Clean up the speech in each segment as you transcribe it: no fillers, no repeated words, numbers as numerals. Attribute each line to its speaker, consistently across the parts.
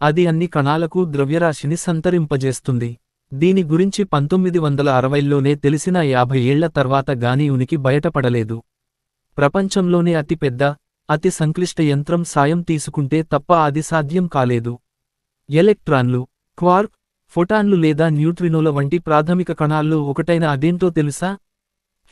Speaker 1: అది అన్ని కణాలకు ద్రవ్యరాశిని సంతరింపజేస్తుంది. దీని గురించి 1960లోనే తెలిసిన 50 ఏళ్ల తర్వాత గానీ ఉనికి బయటపడలేదు. ప్రపంచంలోనే అతిపెద్ద, అతి సంక్లిష్ట యంత్రం సాయం తీసుకుంటే తప్ప అది సాధ్యం కాలేదు. ఎలక్ట్రాన్లు, క్వార్క్, ఫోటాన్లు లేదా న్యూట్రినోల వంటి ప్రాథమిక కణాల్లో ఒకటైన అదేంటో తెలుసా?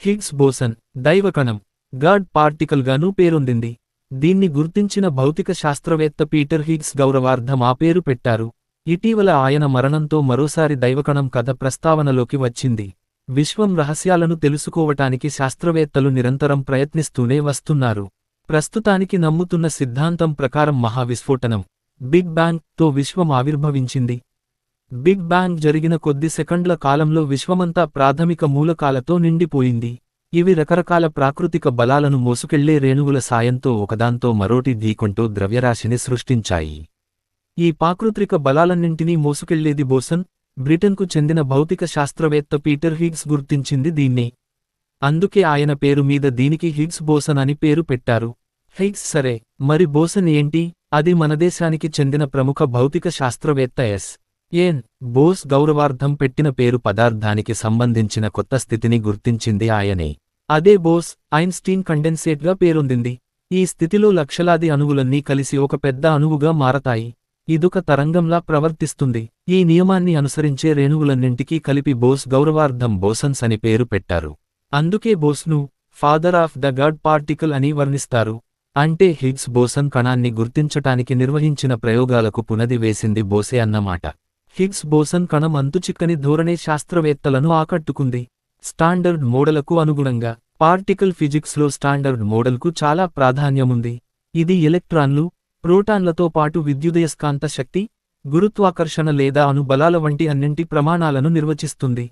Speaker 1: హిగ్స్ బోసన్, దైవకణం, గాడ్ పార్టికల్గానూ పేరొందింది. దీన్ని గుర్తించిన భౌతిక శాస్త్రవేత్త పీటర్ హిగ్స్ గౌరవార్థం ఆ పేరు పెట్టారు. ఇటీవల ఆయన మరణంతో మరోసారి దైవకణం కథ ప్రస్తావనలోకి వచ్చింది. విశ్వం రహస్యాలను తెలుసుకోవటానికి శాస్త్రవేత్తలు నిరంతరం ప్రయత్నిస్తూనే వస్తున్నారు. ప్రస్తుతానికి నమ్ముతున్న సిద్ధాంతం ప్రకారం మహావిస్ఫోటనం, బిగ్ బ్యాంగ్ తో విశ్వం ఆవిర్భవించింది. బిగ్ బ్యాంగ్ జరిగిన కొద్ది సెకండ్ల కాలంలో విశ్వమంతా ప్రాథమిక మూలకాలతో నిండిపోయింది. ఇవి రకరకాల ప్రాకృతిక బలాలను మోసుకెళ్లే రేణువుల సాయంతో ఒకదాంతో మరోటి ఢీకొంటూ ద్రవ్యరాశిని సృష్టించాయి. ఈ ప్రాకృతిక బలాలన్నింటినీ మోసుకెళ్లేది బోసన్. బ్రిటన్కు చెందిన భౌతిక శాస్త్రవేత్త పీటర్ హిగ్స్ గుర్తించింది దీన్ని. అందుకే ఆయన పేరు మీద దీనికి హిగ్స్ బోసన్ అని పేరు పెట్టారు. హిగ్స్ సరే, మరి బోసన్ ఏంటి? అది మన దేశానికి చెందిన ప్రముఖ భౌతిక శాస్త్రవేత్త ఎన్. బోస్ గౌరవార్థం పెట్టిన పేరు పదార్థానికి సంబంధించిన కొత్త స్థితిని గుర్తించింది ఆయనే. అదే బోస్ ఐన్స్టీన్ కండెన్సేట్గా పేరొందింది. ఈ స్థితిలో లక్షలాది అణువులన్నీ కలిసి ఒక పెద్ద అణువుగా మారతాయి. ఇదొక తరంగంలా ప్రవర్తిస్తుంది. ఈ నియమాన్ని అనుసరించే రేణువులన్నింటికీ కలిపి బోస్ గౌరవార్థం బోసన్స్ అని పేరు పెట్టారు. అందుకే బోస్ను father of the god particle అని వర్ణిస్తారు. అంటే హిగ్స్ బోసన్ కణాన్ని గుర్తించటానికి నిర్వహించిన ప్రయోగాలకు పునాది వేసింది బోసే అన్నమాట. హిగ్స్ బోసన్ కణం అంతుచిక్కని ధోరణే శాస్త్రవేత్తలను ఆకట్టుకుంది. స్టాండర్డ్ మోడలకు అనుగుణంగా పార్టికల్ ఫిజిక్స్లో స్టాండర్డ్ మోడల్కు చాలా ప్రాధాన్యముంది. ఇది ఎలక్ట్రాన్లు, ప్రోటాన్లతో పాటు విద్యుదయస్కాంత శక్తి, గురుత్వాకర్షణ లేదా అణుబలాల వంటి అన్నింటి ప్రమాణాలను నిర్వచిస్తుంది.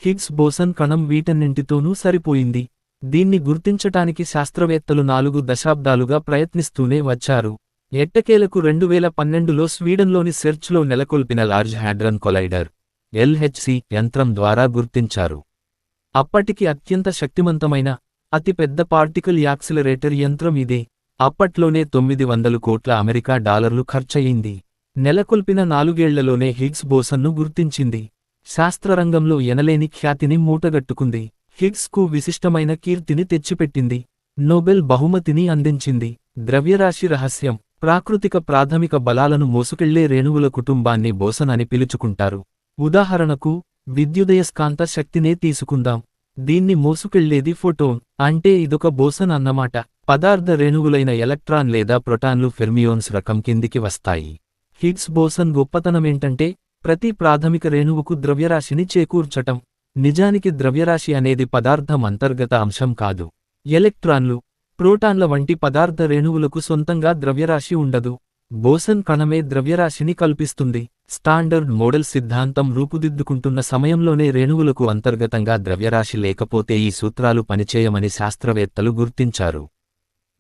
Speaker 1: హిగ్స్ బోసన్ కణం వీటన్నింటితోనూ సరిపోయింది. దీన్ని గుర్తించటానికి శాస్త్రవేత్తలు 4 దశాబ్దాలుగా ప్రయత్నిస్తూనే వచ్చారు. ఎట్టకేలకు 2012లో స్వీడన్లోని సెర్చ్లో నెలకొల్పిన లార్జ్ హ్యాడ్రన్ కొలైడర్ (LHC) యంత్రం ద్వారా గుర్తించారు. అప్పటికి అత్యంత శక్తిమంతమైన, అతిపెద్ద పార్టికల్ యాక్సిలరేటర్ యంత్రం ఇదే. అప్పట్లోనే 900 కోట్ల అమెరికా డాలర్లు ఖర్చయింది. నెలకొల్పిన 4 ఏళ్లలోనే హిగ్స్ బోసన్ను గుర్తించింది. శాస్త్రరంగంలో ఎనలేని ఖ్యాతిని మూటగట్టుకుంది. హిగ్స్కు విశిష్టమైన కీర్తిని తెచ్చిపెట్టింది. నోబెల్ బహుమతిని అందించింది. ద్రవ్యరాశి రహస్యం. ప్రాకృతిక ప్రాథమిక బలాలను మోసుకెళ్లే రేణువుల కుటుంబాన్ని బోసన్ అని పిలుచుకుంటారు. ఉదాహరణకు, విద్యుదయస్కాంత శక్తినే తీసుకుందాం. దీన్ని మోసుకెళ్లేది ఫోటోన్. అంటే ఇదొక బోసన్ అన్నమాట. పదార్థ రేణువులైన ఎలక్ట్రాన్ లేదా ప్రోటాన్లు ఫెర్మియోన్స్ రకం కిందికి వస్తాయి. హిగ్స్ బోసన్ గొప్పతనమేంటంటే, ప్రతి ప్రాథమిక రేణువుకు ద్రవ్యరాశిని చేకూర్చటం. నిజానికి ద్రవ్యరాశి అనేది పదార్థం అంతర్గత అంశం కాదు. ఎలక్ట్రాన్లు, ప్రోటాన్ల వంటి పదార్థ రేణువులకు సొంతంగా ద్రవ్యరాశి ఉండదు. బోసన్ కణమే ద్రవ్యరాశిని కల్పిస్తుంది. స్టాండర్డ్ మోడల్ సిద్ధాంతం రూపుదిద్దుకుంటున్న సమయంలోనే రేణువులకు అంతర్గతంగా ద్రవ్యరాశి లేకపోతే ఈ సూత్రాలు పనిచేయమని శాస్త్రవేత్తలు గుర్తించారు.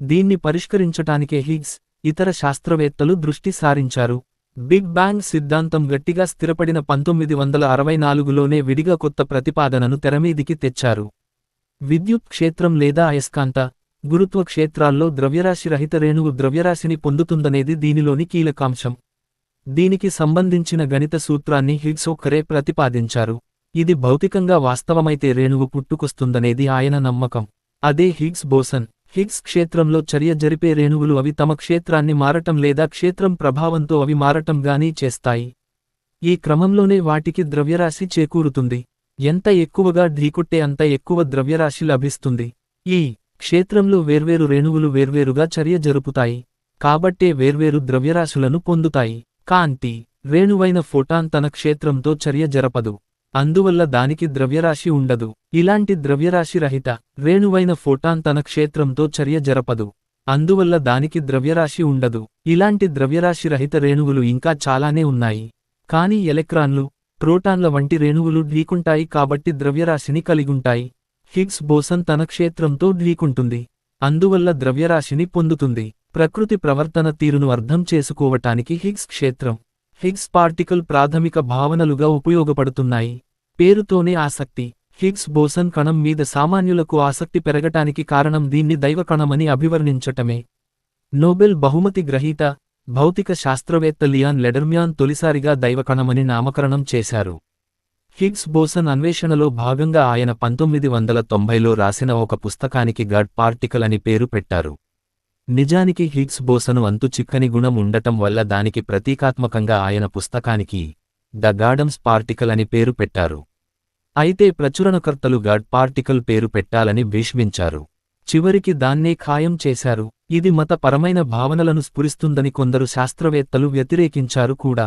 Speaker 1: దీన్ని పరిష్కరించటానికే హిగ్స్, ఇతర శాస్త్రవేత్తలు దృష్టి సారించారు. బిగ్ బ్యాంగ్ సిద్ధాంతం గట్టిగా స్థిరపడిన 1964లోనే విడిగా కొత్త ప్రతిపాదనను తెరమీదికి తెచ్చారు. విద్యుత్ క్షేత్రం లేదా అయస్కాంత, గురుత్వ క్షేత్రాల్లో ద్రవ్యరాశి రహిత రేణువు ద్రవ్యరాశిని పొందుతుందనేది దీనిలోని కీలకాంశం. దీనికి సంబంధించిన గణిత సూత్రాన్ని హిగ్స్ ఒక్కరే ప్రతిపాదించారు. ఇది భౌతికంగా వాస్తవమైతే రేణువు పుట్టుకొస్తుందనేది ఆయన నమ్మకం. అదే హిగ్స్ బోసన్. హిగ్స్ క్షేత్రంలో చర్య జరిపే రేణువులు అవి తమ క్షేత్రాన్ని మారటం లేదా క్షేత్రం ప్రభావంతో అవి మారటం గానీ చేస్తాయి. ఈ క్రమంలోనే వాటికి ద్రవ్యరాశి చేకూరుతుంది. ఎంత ఎక్కువగా ఢీకొట్టే అంత ఎక్కువ ద్రవ్యరాశి లభిస్తుంది. ఈ క్షేత్రంలో వేర్వేరు రేణువులు వేర్వేరుగా చర్య జరుపుతాయి. కాబట్టే వేర్వేరు ద్రవ్యరాశులను పొందుతాయి. కాంతి రేణువైన ఫోటాన్ తన క్షేత్రంతో చర్య జరపదు. అందువల్ల దానికి ద్రవ్యరాశి ఉండదు. ఇలాంటి ద్రవ్యరాశి రహిత రేణువైన ఫోటాన్ తన క్షేత్రంతో చర్య జరపదు. అందువల్ల దానికి ద్రవ్యరాశి ఉండదు. ఇలాంటి ద్రవ్యరాశి రహిత రేణువులు ఇంకా చాలానే ఉన్నాయి. కానీ ఎలక్ట్రాన్లు, ప్రోటాన్ల వంటి రేణువులు ఢీకుంటాయి కాబట్టి ద్రవ్యరాశిని కలిగుంటాయి. హిగ్స్ బోసన్ తన క్షేత్రంతో ఢీకుంటుంది. అందువల్ల ద్రవ్యరాశిని పొందుతుంది. ప్రకృతి ప్రవర్తన తీరును అర్థం చేసుకోవటానికి హిగ్స్ క్షేత్రం, హిగ్స్ పార్టికల్ ప్రాథమిక భావనలుగా ఉపయోగపడుతున్నాయి. పేరుతోనే ఆసక్తి. హిగ్స్ బోసన్ కణం మీద సామాన్యులకు ఆసక్తి పెరగటానికి కారణం దీన్ని దైవ కణమని అభివర్ణించటమే. నోబెల్ బహుమతి గ్రహీత, భౌతిక శాస్త్రవేత్త లియాన్ లెడర్మ్యాన్ తొలిసారిగా దైవకణమని నామకరణం చేశారు. హిగ్స్ బోసన్ అన్వేషణలో భాగంగా ఆయన 1990లో రాసిన ఒక పుస్తకానికి గాడ్ పార్టికల్ అని పేరు పెట్టారు. నిజానికి హిగ్స్ బోసను అంతు చిక్కని గుణం ఉండటం వల్ల దానికి ప్రతీకాత్మకంగా ఆయన పుస్తకానికి ద గాడమ్స్ పార్టికల్ అని పేరు పెట్టారు. అయితే ప్రచురణకర్తలు గాడ్ పార్టికల్ పేరు పెట్టాలని భీష్మించారు. చివరికి దాన్నే ఖాయం చేశారు. ఇది మత పరమైన భావనలను స్ఫురిస్తుందని కొందరు శాస్త్రవేత్తలు వ్యతిరేకించారు కూడా.